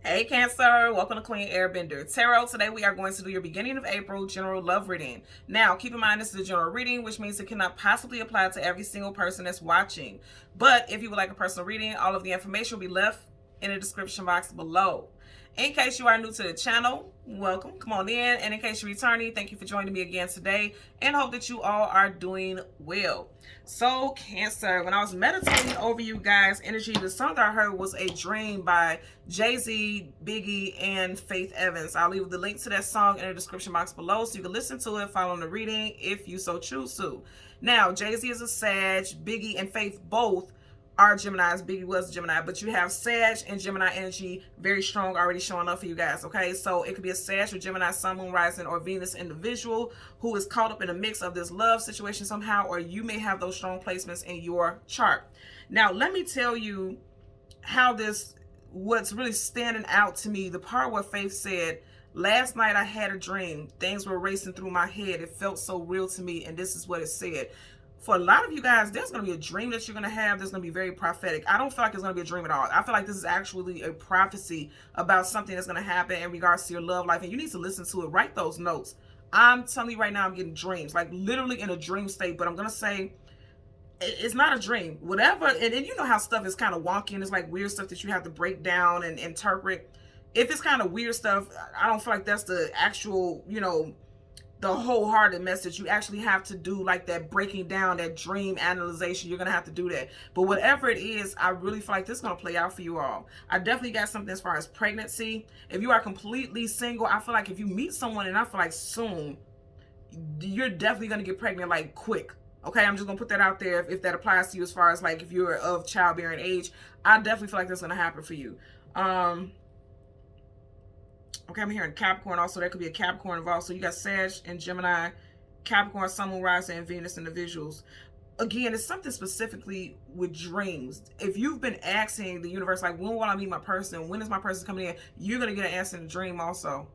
Hey Cancer, welcome to Queen Airbender Tarot. Today we are going to do your beginning of April general love reading. Now keep in mind this is a general reading, which means it cannot possibly apply to every single person that's watching. But if you would like a personal reading, all of the information will be left in the description box below. In case you are new to the channel, welcome, come on in. And in case you're returning, thank you for joining me again today and hope that you all are doing well. So Cancer, when I was meditating over you guys' energy, the song that I heard was A Dream by Jay-Z, Biggie, and Faith Evans. I'll leave the link to that song in the description box below so you can listen to it, follow the reading if you so choose to. Now, Jay-Z is a Sag, Biggie and Faith both are Geminis. Biggie was a Gemini, but you have Sag and Gemini energy very strong already showing up for you guys, okay? So it could be a Sag or Gemini, Sun, Moon, Rising, or Venus individual who is caught up in a mix of this love situation somehow, or you may have those strong placements in your chart. Now, let me tell you how what's really standing out to me, the part where Faith said, last night I had a dream. Things were racing through my head. It felt so real to me, and this is what it said. For a lot of you guys, there's going to be a dream that you're going to have that's going to be very prophetic. I don't feel like it's going to be a dream at all. I feel like this is actually a prophecy about something that's going to happen in regards to your love life, and you need to listen to it. Write those notes. I'm telling you right now, I'm getting dreams, like literally in a dream state, but I'm going to say it's not a dream. Whatever, and you know how stuff is kind of wonky, and it's like weird stuff that you have to break down and interpret. If it's kind of weird stuff, I don't feel like that's the actual, the wholehearted message. You actually have to do like that breaking down, that dream analyzation. You're gonna have to do that. But whatever it is, I really feel like this is gonna play out for you all. I definitely got something as far as pregnancy. If you are completely single, I feel like if you meet someone, and I feel like soon, you're definitely gonna get pregnant, like quick. Okay, I'm just gonna put that out there if that applies to you, as far as like if you're of childbearing age. I definitely feel like that's gonna happen for you. Okay, I'm hearing Capricorn also. There could be a Capricorn involved. So you got Sag and Gemini, Capricorn, Sun, Moon, Rising, and Venus individuals. Again, it's something specifically with dreams. If you've been asking the universe, like, when will I meet my person? When is my person coming in? You're going to get an answer in the dream also.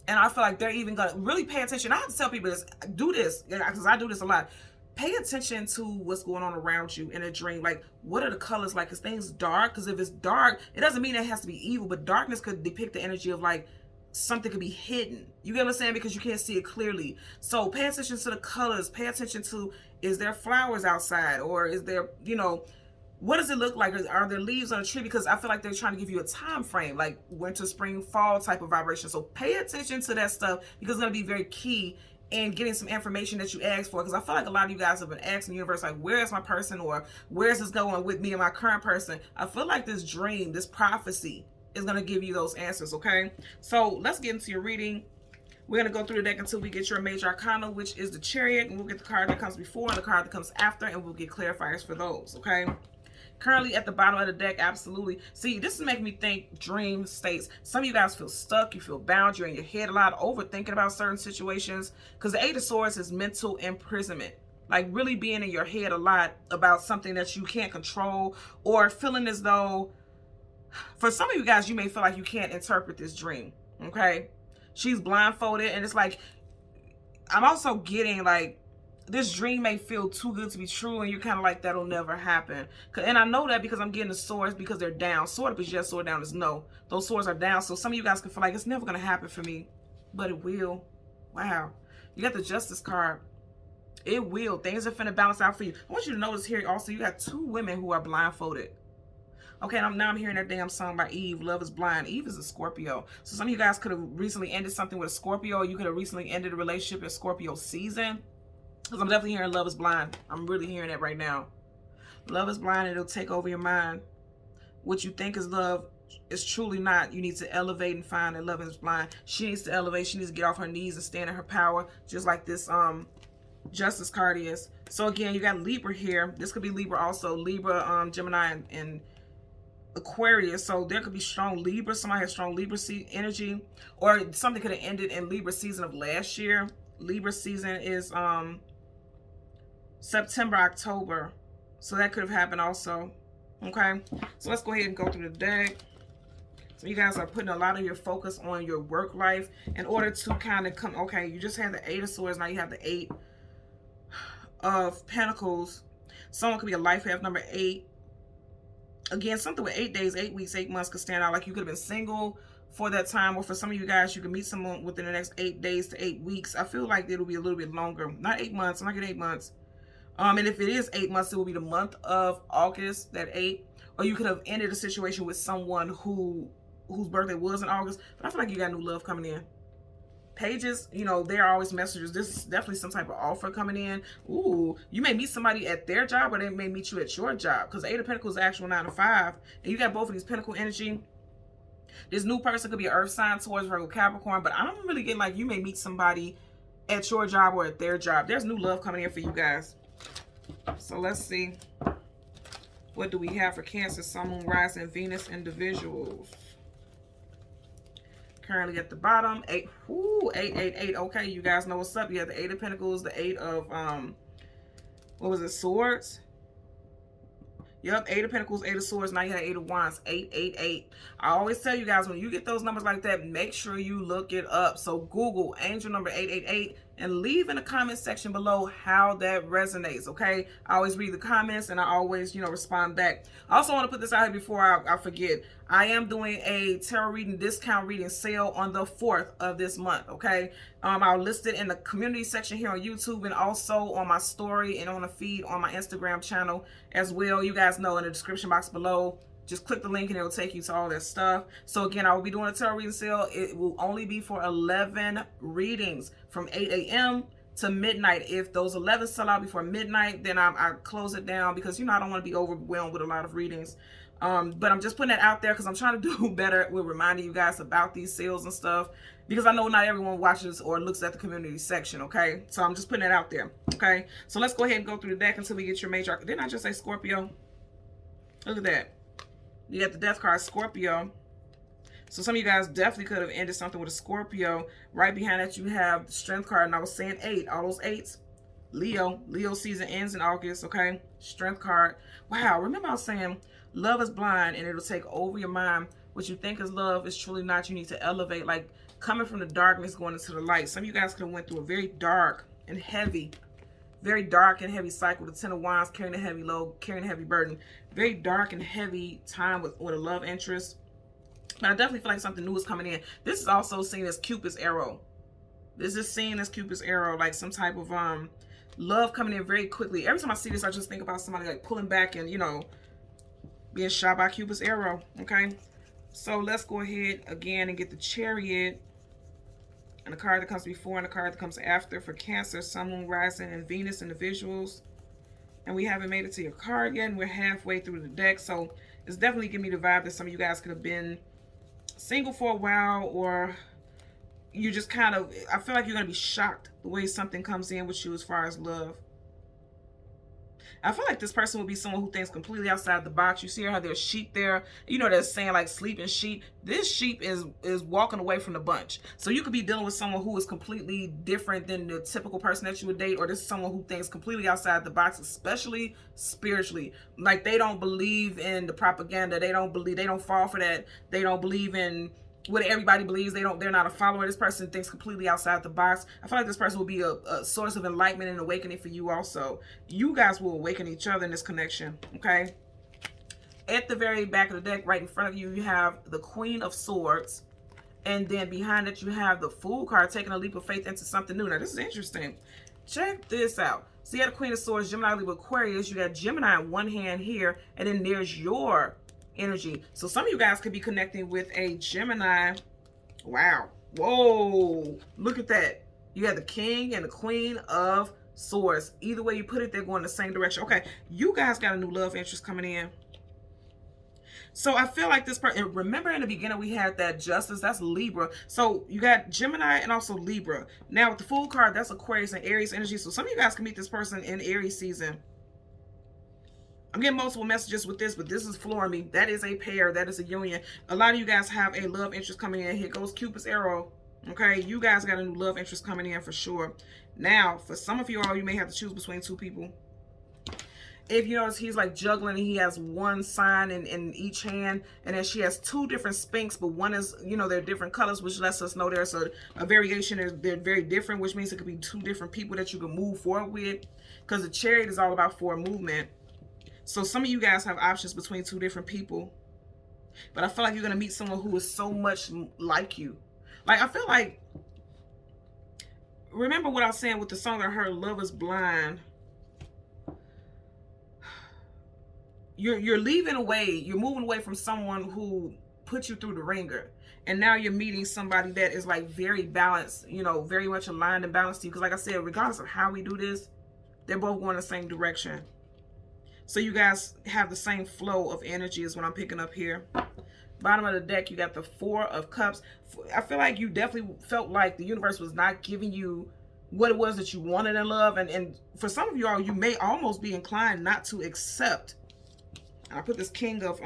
And I feel like they're even going to really pay attention. I have to tell people this, do this, because I do this a lot. Pay attention to what's going on around you in a dream. Like, what are the colors like? Is things dark? Because if it's dark, it doesn't mean it has to be evil, but darkness could depict the energy of like, something could be hidden. You get what I'm saying? Because you can't see it clearly. So pay attention to the colors. Pay attention to, is there flowers outside? Or is there, what does it look like? Are there leaves on a tree? Because I feel like they're trying to give you a time frame, like winter, spring, fall type of vibration. So pay attention to that stuff, because it's going to be very key in getting some information that you asked for. Because I feel like a lot of you guys have been asking the universe, like, where is my person? Or where is this going with me and my current person? I feel like this dream, this prophecy, is going to give you those answers, okay? So let's get into your reading. We're going to go through the deck until we get your major arcana, which is the Chariot, and we'll get the card that comes before and the card that comes after, and we'll get clarifiers for those, okay? Currently at the bottom of the deck, absolutely. See, this is making me think dream states. Some of you guys feel stuck, you feel bound, you're in your head a lot, overthinking about certain situations, because the Eight of Swords is mental imprisonment. Like really being in your head a lot about something that you can't control, or feeling as though, for some of you guys, you may feel like you can't interpret this dream, okay? She's blindfolded, and it's like, I'm also getting like, this dream may feel too good to be true, and you're kind of like, that'll never happen. And I know that because I'm getting the swords, because they're down. Sword up is yes, sword down is no. Those swords are down, so some of you guys can feel like it's never going to happen for me, but it will. Wow. You got the Justice card. It will. Things are finna balance out for you. I want you to notice here also, you got two women who are blindfolded. Okay, now I'm hearing that damn song by Eve, Love is Blind. Eve is a Scorpio. So some of you guys could have recently ended something with a Scorpio. You could have recently ended a relationship in Scorpio season. Because I'm definitely hearing love is blind. I'm really hearing that right now. Love is blind, and it'll take over your mind. What you think is love is truly not. You need to elevate and find that love is blind. She needs to elevate. She needs to get off her knees and stand in her power, just like this Justice card is. So again, you got Libra here. This could be Libra also. Libra, Gemini, and Aquarius. So there could be strong Libra. Somebody has strong Libra energy, or something could have ended in Libra season of last year. Libra season is September, October. So that could have happened also. Okay, so let's go ahead and go through the deck. So you guys are putting a lot of your focus on your work life in order to kind of come. Okay, you just had the Eight of Swords. Now you have the Eight of Pentacles. Someone could be a life path number 8. Again, something with 8 days, 8 weeks, 8 months could stand out. Like you could have been single for that time, or for some of you guys, you can meet someone within the next 8 days to 8 weeks. I feel like it'll be a little bit longer. Not 8 months. I'm not getting 8 months. And if it is 8 months, it will be the month of August, that 8. Or you could have ended a situation with someone whose birthday was in August. But I feel like you got new love coming in. Pages, you know, they're always messengers. This is definitely some type of offer coming in. Ooh, you may meet somebody at their job, or they may meet you at your job. Because 8 of Pentacles is actual 9 to 5. And you got both of these Pentacle energy. This new person could be an earth sign, Taurus, Virgo, Capricorn. But I'm really getting like you may meet somebody at your job or at their job. There's new love coming in for you guys. So let's see. What do we have for Cancer, Sun, Moon, Rising, Venus individuals? Currently at the bottom, 8. Ooh, 8. Okay, you guys know what's up. You have the 8 of Pentacles, the 8 of what was it, Swords? Yep, 8 of Pentacles, 8 of Swords. Now you have 8 of Wands, 8. I always tell you guys, when you get those numbers like that, make sure you look it up. So Google angel number 888 and leave in the comment section below how that resonates, okay? I always read the comments and I always, you know, respond back. I also want to put this out here before I forget. I am doing a tarot reading discount reading sale on the 4th of this month, okay? I'll list it in the community section here on YouTube and also on my story and on the feed on my Instagram channel as well. You guys know in the description box below, just click the link and it'll take you to all that stuff. So again, I will be doing a tarot reading sale. It will only be for 11 readings from 8 a.m. to midnight. If those 11 sell out before midnight, then I close it down because, you know, I don't want to be overwhelmed with a lot of readings. But I'm just putting it out there because I'm trying to do better with reminding you guys about these sales and stuff, because I know not everyone watches or looks at the community section, okay? So I'm just putting it out there, okay? So let's go ahead and go through the deck until we get your major. Didn't I just say Scorpio? Look at that. You got the Death card, Scorpio. So some of you guys definitely could have ended something with a Scorpio. Right behind that, you have the Strength card, and I was saying 8. All those 8s. Leo. Leo season ends in August, okay? Strength card. Wow, remember I was saying love is blind and it'll take over your mind. What you think is love is truly not. You need to elevate, like coming from the darkness, going into the light. Some of you guys could have went through a very dark and heavy cycle. The 10 of Wands, carrying a heavy load, carrying a heavy burden. Very dark and heavy time with a love interest. But I definitely feel like something new is coming in. This is also seen as Cupid's arrow. This is seen as Cupid's arrow, like some type of love coming in very quickly. Every time I see this, I just think about somebody like pulling back and, you know, being shot by Cupid's arrow, okay? So let's go ahead again and get the Chariot. And the card that comes before and the card that comes after for Cancer, Sun, Moon, Rising, and Venus individuals. And we haven't made it to your card yet. And we're halfway through the deck. So it's definitely giving me the vibe that some of you guys could have been single for a while, or you just kind of, I feel like you're going to be shocked the way something comes in with you as far as love. I feel like this person will be someone who thinks completely outside the box. You see how there's sheep there. You know, they're saying like sleeping sheep. This sheep is walking away from the bunch. So you could be dealing with someone who is completely different than the typical person that you would date, or this is someone who thinks completely outside the box, especially spiritually. Like they don't believe in the propaganda. They don't fall for that. They don't believe in what everybody believes. They're not a follower. This person thinks completely outside the box. I feel like this person will be a source of enlightenment and awakening for you also. You guys will awaken each other in this connection, okay? At the very back of the deck, right in front of you, you have the Queen of Swords. And then behind it, you have the Fool card, taking a leap of faith into something new. Now, this is interesting. Check this out. So you have the Queen of Swords, Gemini, Libra, Aquarius. You got Gemini in one hand here, and then there's your energy. So some of you guys could be connecting with a Gemini. Wow. Whoa. Look at that. You have the King and the Queen of Swords. Either way you put it, they're going the same direction. Okay. You guys got a new love interest coming in. So I feel like this person, remember in the beginning we had that Justice, that's Libra. So you got Gemini and also Libra. Now with the Fool card, that's Aquarius and Aries energy. So some of you guys can meet this person in Aries season. I'm getting multiple messages with this, but this is flooring me. That is a pair. That is a union. A lot of you guys have a love interest coming in. Here goes Cupid's arrow. Okay, you guys got a new love interest coming in for sure. Now, for some of you all, you may have to choose between two people. If you notice, he's like juggling. He has one sign in each hand, and then she has two different spinks, but one is, you know, they're different colors, which lets us know there's a variation. They're very different, which means it could be two different people that you can move forward with, because the Chariot is all about forward movement. So some of you guys have options between two different people. But I feel like you're going to meet someone who is so much like you. Like, I feel like, remember what I was saying with the song that I heard, Love is Blind. You're leaving away, you're moving away from someone who put you through the ringer. And now you're meeting somebody that is like very balanced, you know, very much aligned and balanced to you. Because like I said, regardless of how we do this, they're both going the same direction. So you guys have the same flow of energy is what I'm picking up here. Bottom of the deck, you got the Four of Cups. I feel like you definitely felt like the universe was not giving you what it was that you wanted in love. And for some of y'all, you may almost be inclined not to accept. I put this King of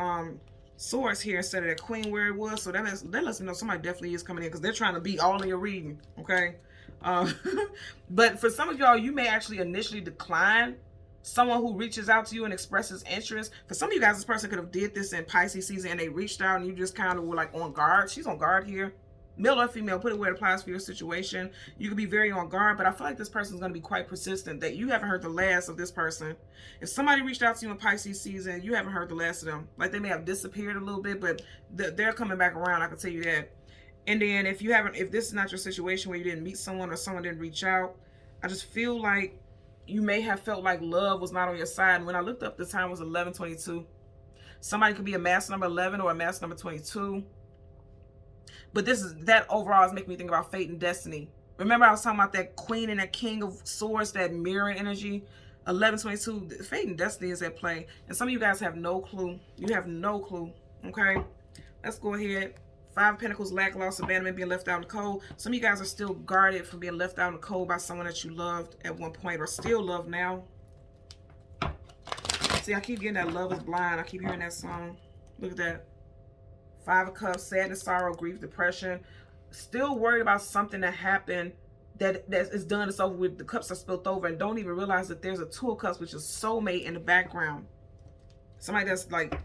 Swords here instead of that Queen where it was. So that lets me know somebody definitely is coming in because they're trying to be all in your reading, okay? But for some of y'all, you may actually initially decline someone who reaches out to you and expresses interest. For some of you guys, this person could have did this in Pisces season and they reached out and you just kind of were like on guard. She's on guard here. Male or female, put it where it applies for your situation. You could be very on guard, but I feel like this person is going to be quite persistent, that you haven't heard the last of this person. If somebody reached out to you in Pisces season, you haven't heard the last of them. Like they may have disappeared a little bit, but they're coming back around, I can tell you that. And then if this is not your situation where you didn't meet someone or someone didn't reach out, I just feel like you may have felt like love was not on your side. And when I looked up, the time was 11:22. Somebody could be a master number 11 or a master number 22. But that overall is making me think about fate and destiny. Remember I was talking about that Queen and that King of Swords, that mirroring energy. 11:22, fate and destiny is at play. And some of you guys have no clue. You have no clue. Okay? Let's go ahead. Five of Pentacles, lack, loss, abandonment, being left out in the cold. Some of you guys are still guarded from being left out in the cold by someone that you loved at one point or still love now. See, I keep getting that Love is Blind. I keep hearing that song. Look at that. Five of Cups, sadness, sorrow, grief, depression. Still worried about something that happened that is done. It's over with. The cups are spilled over and don't even realize that there's a Two of Cups, which is soulmate in the background. Somebody that's like,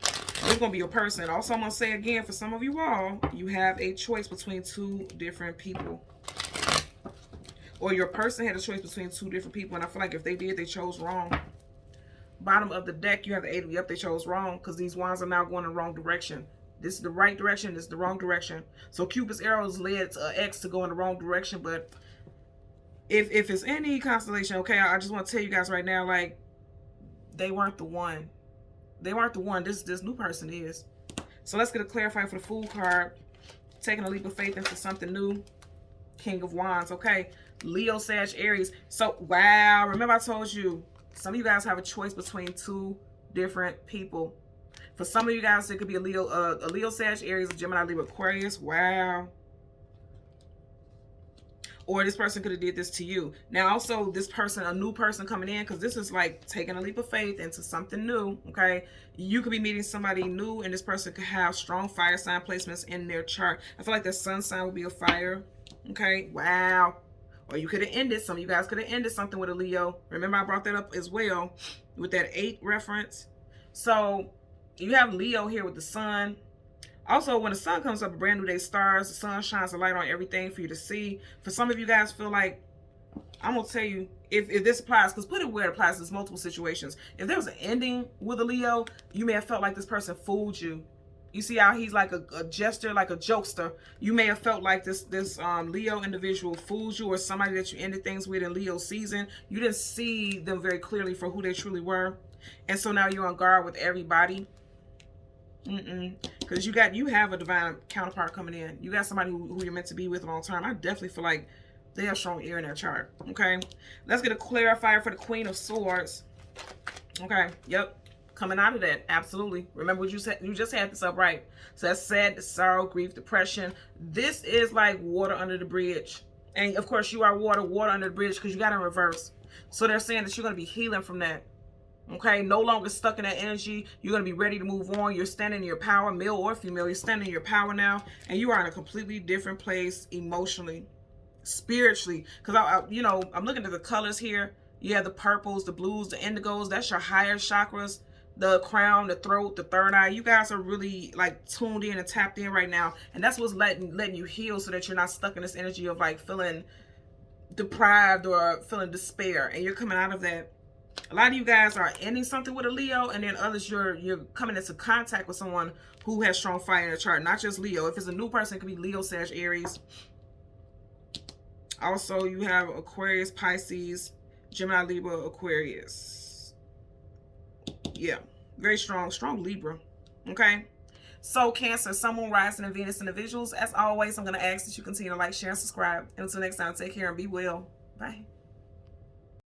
it's going to be your person. Also, I'm going to say again, for some of you all, you have a choice between two different people. Or your person had a choice between two different people. And I feel like if they did, they chose wrong. Bottom of the deck, you have the Eight of, yep, they chose wrong because these wands are now going in the wrong direction. This is the right direction. This is the wrong direction. So Cupid's arrows led X to go in the wrong direction. But if it's any constellation, okay, I just want to tell you guys right now, like, they weren't the one. They weren't the one. This new person is. So let's get a clarifier for the Fool card. Taking a leap of faith into something new. King of Wands. Okay. Leo, Sag, Aries. So, wow. Remember I told you, some of you guys have a choice between two different people. For some of you guys, it could be a Leo, Sag, Aries, a Gemini, Libra, Aquarius. Wow. Or this person could have did this to you. Now, also, this person, a new person coming in, because this is like taking a leap of faith into something new, okay? You could be meeting somebody new, and this person could have strong fire sign placements in their chart. I feel like the sun sign would be a fire, okay? Wow. Or you could have ended, some of you guys could have ended something with a Leo. Remember, I brought that up as well with that 8 reference. So, you have Leo here with the sun. Also, when the sun comes up, a brand new day stars, the sun shines a light on everything for you to see. For some of you guys feel like, I'm going to tell you, if this applies, because put it where it applies, there's multiple situations. If there was an ending with a Leo, you may have felt like this person fooled you. You see how he's like a jester, like a jokester. You may have felt like this Leo individual fooled you, or somebody that you ended things with in Leo season. You didn't see them very clearly for who they truly were. And so now you're on guard with everybody. Because you have a divine counterpart coming in. You got somebody who you're meant to be with long term. I definitely feel like they have strong air in their chart. Okay, let's get a clarifier for the Queen of Swords. Okay, yep, coming out of that, absolutely. Remember what you said, you just had this up, right? So that's sadness, sorrow, grief, depression. This is like water under the bridge. And of course you are water under the bridge because you got in reverse. So they're saying that you're going to be healing from that. Okay, no longer stuck in that energy. You're going to be ready to move on. You're standing in your power, male or female. You're standing in your power now. And you are in a completely different place emotionally, spiritually. Because, I'm looking at the colors here. You have the purples, the blues, the indigos. That's your higher chakras. The crown, the throat, the third eye. You guys are really like tuned in and tapped in right now. And that's what's letting you heal so that you're not stuck in this energy of like feeling deprived or feeling despair. And you're coming out of that. A lot of you guys are ending something with a Leo, and then others you're coming into contact with someone who has strong fire in the chart. Not just Leo. If it's a new person, it could be Leo, Sag, Aries. Also, you have Aquarius, Pisces, Gemini, Libra, Aquarius. Yeah, very strong Libra. Okay. So Cancer, Sun, Moon, Rising, and Venus individuals. As always, I'm going to ask that you continue to like, share, and subscribe. And until next time, take care and be well. Bye.